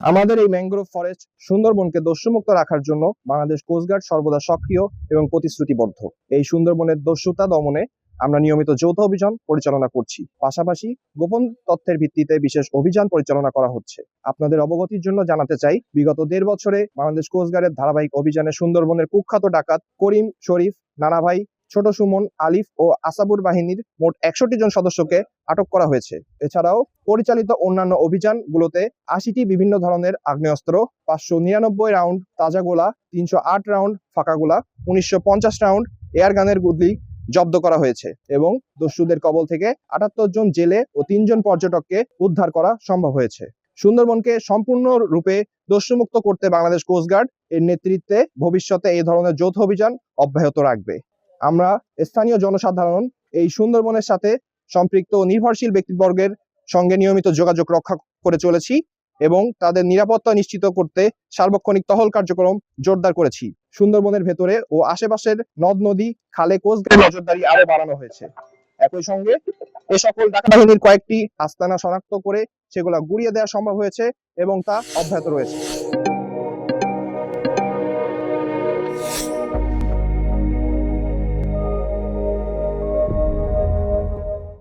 আমাদের এই mangrove forest সুন্দরবনকে দস্যুমুক্ত রাখার জন্য বাংলাদেশ কোস্টগার্ড সর্বদা সক্রিয় এবং প্রতিশ্রুতিবদ্ধ। এই সুন্দরবনের দস্যুতা দমনে আমরা নিয়মিত যৌথ অভিযান পরিচালনা করছি। পাশাপাশি গোপন তথ্যের ভিত্তিতে বিশেষ অভিযান পরিচালনা করা হচ্ছে। আপনাদের অবগতির জন্য জানাতে চাই, বিগত ১.৫ বছরে বাংলাদেশ কোস্টগার্ডের ধারাবাহিক অভিযানে সুন্দরবনের কুখ্যাত ডাকাত করিম, শরীফ, নানাভাই, ছোট সুমন, আলিফ ও আসাবুর বাহিনীর মোট ৬১ জন সদস্যকে আটক করা হয়েছে। এছাড়াও পরিচালিত অন্যান্য অভিযানগুলোতে ৮০টি বিভিন্ন ধরনের আগ্নেয়াস্ত্র, ৫৯৯ রাউন্ড তাজা গোলা, ৩০৮ রাউন্ড ফাঁকা গোলা, ১৯৫০ রাউন্ড এয়ার গানের গুলি জব্দ করা হয়েছে এবং দস্যুদের কবল থেকে ৭৮ জন জেলে ও ৩ জন পর্যটককে উদ্ধার করা সম্ভব হয়েছে। সুন্দরবনকে সম্পূর্ণরূপে দস্যুমুক্ত করতে বাংলাদেশ কোস্টগার্ড এর নেতৃত্বে ভবিষ্যতে এই ধরনের যৌথ অভিযান অব্যাহত রাখবে। আমরা স্থানীয় জনসাধারণ এই সুন্দরবনের সাথে সম্পৃক্ত নির্ভরশীল ব্যক্তিবর্গের সঙ্গে নিয়মিত যোগাযোগ রক্ষা করে চলেছি এবং তাদের নিরাপত্তা নিশ্চিত করতে সার্বক্ষণিক টহল কার্যক্রম জোরদার করেছি। সুন্দরবনের ভেতরে ও আশেপাশের নদ নদী, খালে কোস্টগার্ড নজরদারি আরো বাড়ানো হয়েছে। একই সঙ্গে এ সকল ডাকাত বাহিনীর কয়েকটি আস্তানা শনাক্ত করে সেগুলা গুড়িয়ে দেওয়া সম্ভব হয়েছে এবং তা অব্যাহত রয়েছে।